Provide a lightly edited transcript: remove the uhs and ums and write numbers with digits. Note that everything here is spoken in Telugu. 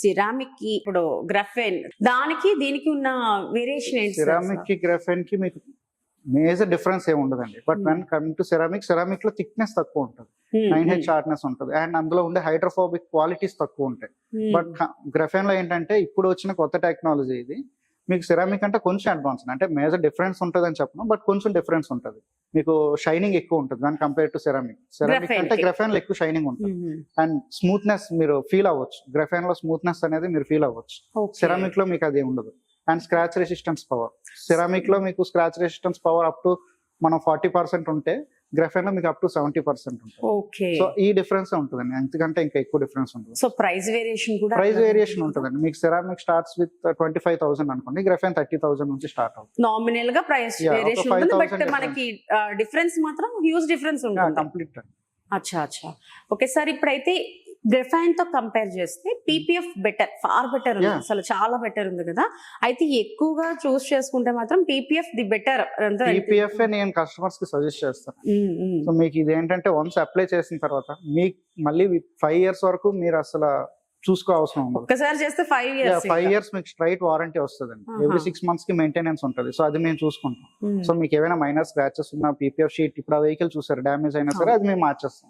సిరామిక్ కి ఇప్పుడు గ్రఫెన్ దానికి దీనికి ఉన్న వేరియేషన్ ఏంటి సార్ సిరామిక్ కి గ్రాఫైన్ కి మీకు మేజర్ డిఫరెన్స్ ఏమి ఉండదండి. But when coming to ceramic లో థిక్నెస్ తక్కువ ఉంటుంది, 9H షార్ప్నెస్ ఉంటుంది, అండ్ అందులో ఉండే హైడ్రోఫోబిక్ క్వాలిటీస్ తక్కువ ఉంటాయి. బట్ గ్రఫైన్ లో ఏంటంటే ఇప్పుడు వచ్చిన కొత్త టెక్నాలజీ ఇది. మీకు సిరామిక్ అంటే కొంచెం అడ్వాన్స్, అంటే మేజర్ డిఫరెన్స్ ఉంటుంది అని చెప్పను, బట్ కొంచెం డిఫరెన్స్ ఉంటుంది. మీకు షైనింగ్ ఎక్కువ ఉంటుంది దాని కంపేర్ టు సిరామిక్ అంటే గ్రఫైన్ లో ఎక్కువ షైనింగ్ ఉంటుంది, అండ్ స్మూత్నెస్ మీరు ఫీల్ అవ్వచ్చు. గ్రఫైన్ లో స్మూత్నెస్ అనేది మీరు ఫీల్ అవ్వచ్చు, సిరామిక్ లో మీకు అది ఉండదు. And scratch resistance power, ceramic లో మీకు scratch resistance power up to మనం 40% ఉంటే గ్రఫైన్ లో మీకు అప్ టు 70% ఉంటుంది. సో ఈ డిఫరెన్స్ ఉంటుందండి, అంతకంటే ఇంకా ఎక్కువ డిఫరెన్స్ ఉంటుంది. సో ప్రైస్ వేరియేషన్ ఉంటుందండి. మీకు సిరామిక్ స్టార్ట్స్ విత్ 25,000 అనుకోండి, గ్రఫైన్ 30,000 నుంచి స్టార్ట్ అవుతుంది. నామినల్ గా ప్రైస్ వేరియేషన్ ఉంటుంది, బట్ మనకి డిఫరెన్స్ మాత్రం హ్యూజ్ డిఫరెన్స్ ఉంటుంది కంప్లీట్. అచ్చా. ఓకే సార్, ఇప్పుడైతే గ్రఫైన్ తో కంపేర్ చేస్తే పీపీఎఫ్ ఫార్ బెటర్ ఉంది, అసలు చాలా బెటర్ ఉంది కదా. అయితే ఎక్కువగా చూస్ చేసుకుంటే మాత్రం పీపీఎఫ్ ది బెటర్. పీపీఎఫ్ నేను కస్టమర్స్ కి సజెస్ట్ చేస్తాను. సో మీకు ఇది ఏంటంటే వన్స్ అప్లై చేసిన తర్వాత మీకు మళ్ళీ 5 years వరకు మీరు అసలు చూసుకో అవసరం ఉండదు. ఒకసారి చేస్తే 5 years మీకు స్ట్రైట్ వారంటీ వస్తుందండి. ఎవ్రీ 6 months కి మెయింటెనెన్స్ ఉంటుంది. సో అది మేము చూసుకుంటాం. సో మీకు ఏమైనా మైనర్ స్క్రాచెస్ ఉన్న పీపీఎఫ్ షీట్, ఇప్పుడు ఆ వెహికల్ చూసారు డ్యామేజ్ అయినా సరే అది మేము మార్చేస్తాం.